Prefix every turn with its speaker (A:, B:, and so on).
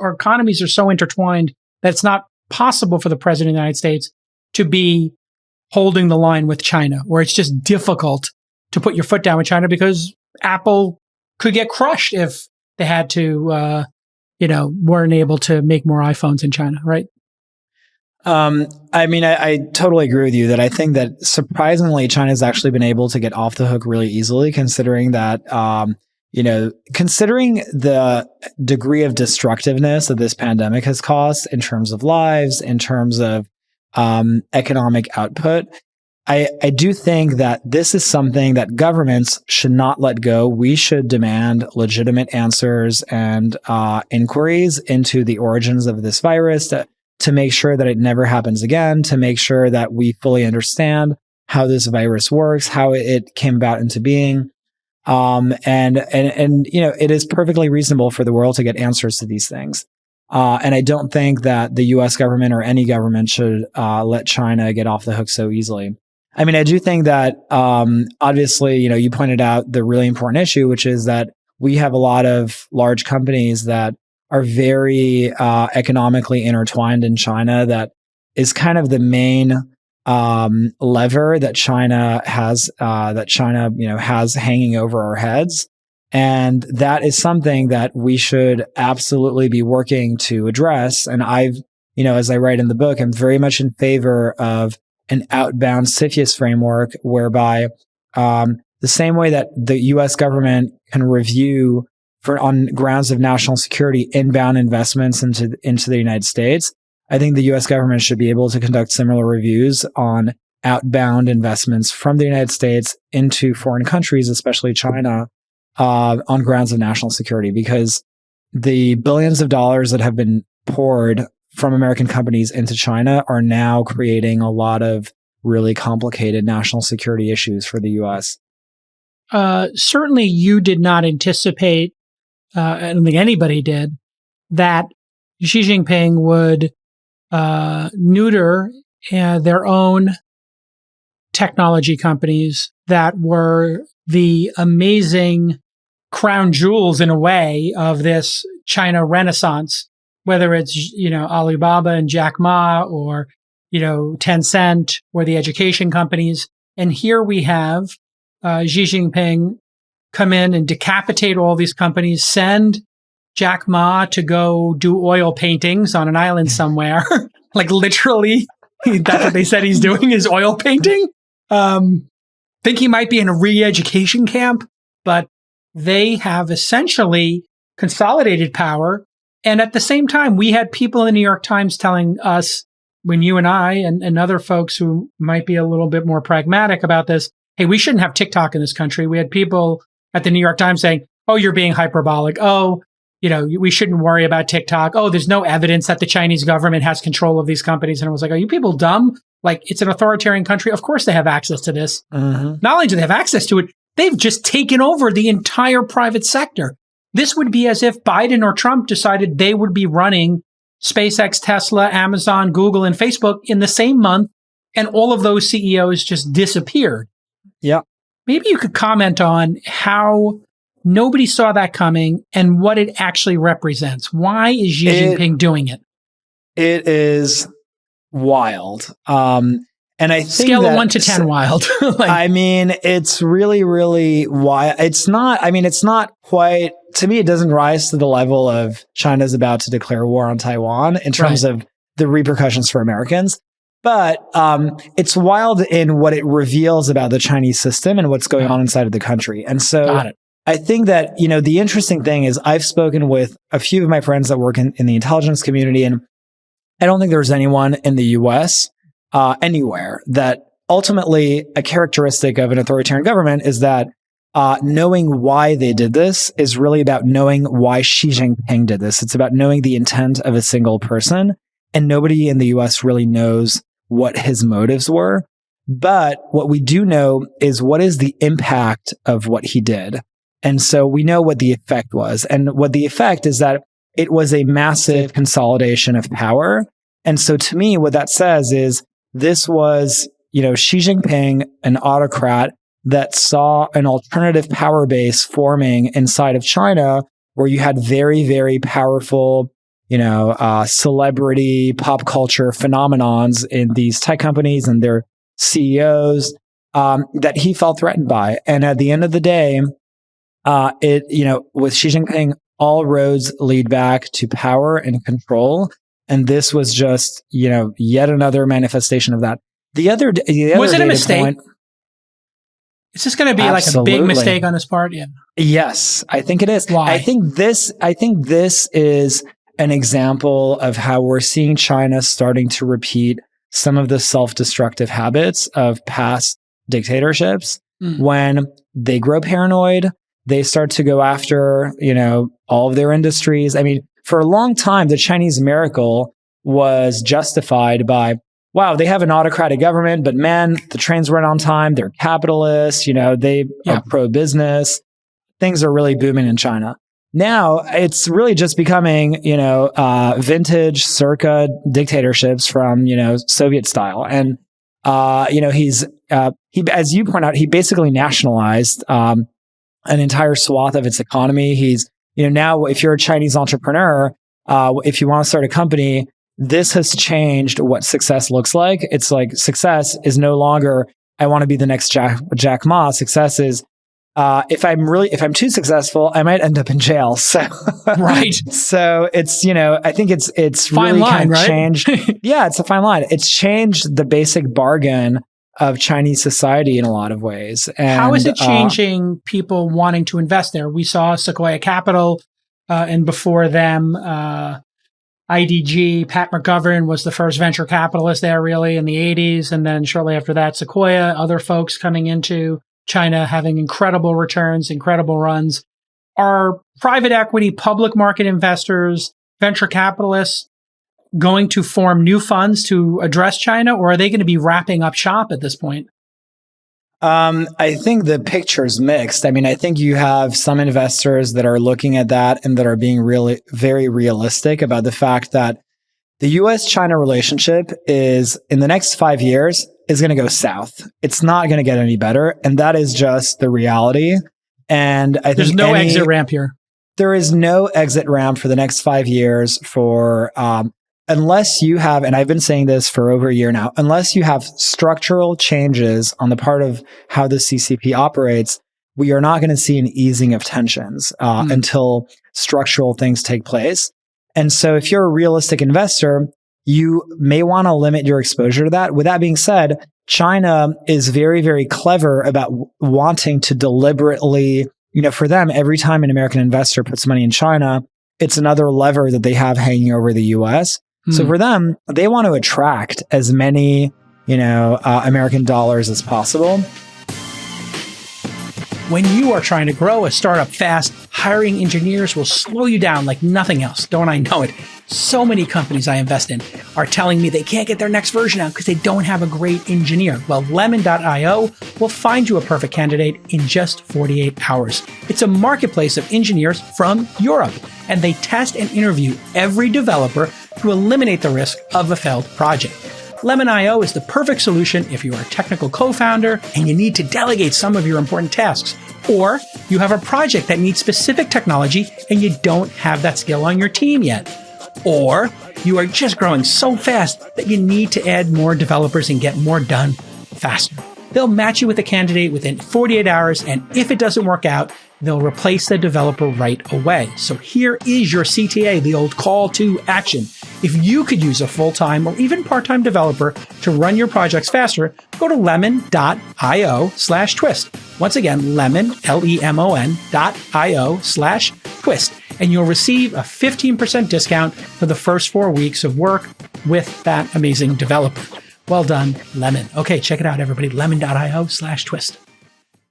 A: our economies are so intertwined that it's not possible for the president of the United States to be holding the line with China, where it's just difficult to put your foot down with China because Apple could get crushed if they had to, weren't able to make more iPhones in China, right?
B: I totally agree with you that I think that surprisingly, China's actually been able to get off the hook really easily, considering that, considering the degree of destructiveness that this pandemic has caused in terms of lives, in terms of economic output. I do think that this is something that governments should not let go. We should demand legitimate answers and inquiries into the origins of this virus to make sure that it never happens again, to make sure that we fully understand how this virus works, how it came about into being. It is perfectly reasonable for the world to get answers to these things. And I don't think that the US government or any government should let China get off the hook so easily. I mean, I do think that, obviously, you pointed out the really important issue, which is that we have a lot of large companies that are very economically intertwined in China. That is kind of the main lever that China has, has hanging over our heads. And that is something that we should absolutely be working to address. And as I write in the book, I'm very much in favor of an outbound CFIUS framework whereby the same way that the US government can review on grounds of national security inbound investments into the United States, I think the US government should be able to conduct similar reviews on outbound investments from the United States into foreign countries, especially China, on grounds of national security, because the billions of dollars that have been poured from American companies into China are now creating a lot of really complicated national security issues for the US.
A: Certainly you did not anticipate, I don't think anybody did, that Xi Jinping would neuter their own technology companies that were the amazing crown jewels, in a way, of this China renaissance, whether it's, Alibaba and Jack Ma or, Tencent or the education companies. And here we have Xi Jinping come in and decapitate all these companies, send Jack Ma to go do oil paintings on an island somewhere. Like literally, that's what they said he's doing, is oil painting. Think he might be in a re-education camp, but they have essentially consolidated power. And at the same time, we had people in the New York Times telling us, when you and I and other folks who might be a little bit more pragmatic about this, hey, we shouldn't have TikTok in this country. We had people at the New York Times saying, oh, you're being hyperbolic. Oh, we shouldn't worry about TikTok. Oh, there's no evidence that the Chinese government has control of these companies. And I was like, are you people dumb? Like, it's an authoritarian country. Of course they have access to this. Not only do they have access to it, they've just taken over the entire private sector. This would be as if Biden or Trump decided they would be running SpaceX, Tesla, Amazon, Google, and Facebook in the same month, and all of those CEOs just disappeared.
B: Yeah.
A: Maybe you could comment on how nobody saw that coming and what it actually represents. Why is Xi Jinping doing it?
B: It is wild. And I think
A: scale of 1 to 10 wild.
B: It's really, really wild. It's not quite, to me, it doesn't rise to the level of China's about to declare war on Taiwan in terms of the repercussions for Americans. But it's wild in what it reveals about the Chinese system and what's going on inside of the country. And so I think that, the interesting thing is I've spoken with a few of my friends that work in the intelligence community, and I don't think there's anyone in the US anywhere that ultimately a characteristic of an authoritarian government is that knowing why they did this is really about knowing why Xi Jinping did this. It's about knowing the intent of a single person, and nobody in the US really knows what his motives were. But what we do know is what is the impact of what he did. And so we know what the effect was. And what the effect is that it was a massive consolidation of power. And so to me, what that says is this was, Xi Jinping, an autocrat that saw an alternative power base forming inside of China, where you had very, very powerful celebrity pop culture phenomenons in these tech companies and their CEOs that he felt threatened by. And at the end of the day, with Xi Jinping, all roads lead back to power and control. And this was just, yet another manifestation of that. Was it a mistake?
A: Is this going to be
B: Absolutely.
A: Like a big mistake on his part? Yeah.
B: Yes, I think it is.
A: Why?
B: I think this is an example of how we're seeing China starting to repeat some of the self-destructive habits of past dictatorships. When they grow paranoid, they start to go after, all of their industries. I mean, for a long time, the Chinese miracle was justified by, wow, they have an autocratic government, but man, the trains run on time. They're capitalists. They are pro-business. Things are really booming in China. Now it's really just becoming, vintage circa dictatorships from, Soviet style. And, he, as you point out, he basically nationalized, an entire swath of its economy. He's, now if you're a Chinese entrepreneur, if you want to start a company, this has changed what success looks like. It's like success is no longer, I want to be the next Jack Ma. Success is, if I'm too successful, I might end up in jail. So,
A: right.
B: So it's, I think it's
A: fine
B: really
A: line,
B: kind of
A: right?
B: changed. Yeah, it's a fine line. It's changed the basic bargain of Chinese society in a lot of ways. And
A: how is it changing people wanting to invest there? We saw Sequoia Capital, and before them, IDG, Pat McGovern was the first venture capitalist there really in the 80s. And then shortly after that, Sequoia, other folks coming into China having incredible returns, incredible runs. Are private equity, public market investors, venture capitalists going to form new funds to address China, or are they going to be wrapping up shop at this point?
B: I think the picture's mixed. I mean, I think you have some investors that are looking at that and that are being really very realistic about the fact that the US-China relationship is, in the next 5 years, is going to go south. It's not going to get any better. And that is just the reality. And I think
A: there's no exit ramp here.
B: There is no exit ramp for the next 5 years for, unless you have, and I've been saying this for over a year now, unless you have structural changes on the part of how the CCP operates, we are not going to see an easing of tensions until structural things take place. And so if you're a realistic investor, you may want to limit your exposure to that. With that being said, China is very, very clever about wanting to deliberately, for them, every time an American investor puts money in China, it's another lever that they have hanging over the US. So for them, they want to attract as many, American dollars as possible.
A: When you are trying to grow a startup fast, hiring engineers will slow you down like nothing else. Don't I know it? So many companies I invest in are telling me they can't get their next version out because they don't have a great engineer. Well, Lemon.io will find you a perfect candidate in just 48 hours. It's a marketplace of engineers from Europe, and they test and interview every developer to eliminate the risk of a failed project. Lemon.io is the perfect solution if you are a technical co-founder and you need to delegate some of your important tasks, or you have a project that needs specific technology and you don't have that skill on your team yet, or you are just growing so fast that you need to add more developers and get more done faster. They'll match you with a candidate within 48 hours, and if it doesn't work out, they'll replace the developer right away. So here is your CTA, the old call to action. If you could use a full-time or even part-time developer to run your projects faster, go to lemon.io/twist. Once again, lemon, LEMON.io/twist. And you'll receive a 15% discount for the first 4 weeks of work with that amazing developer. Well done, Lemon. Okay, check it out, everybody. Lemon.io/twist.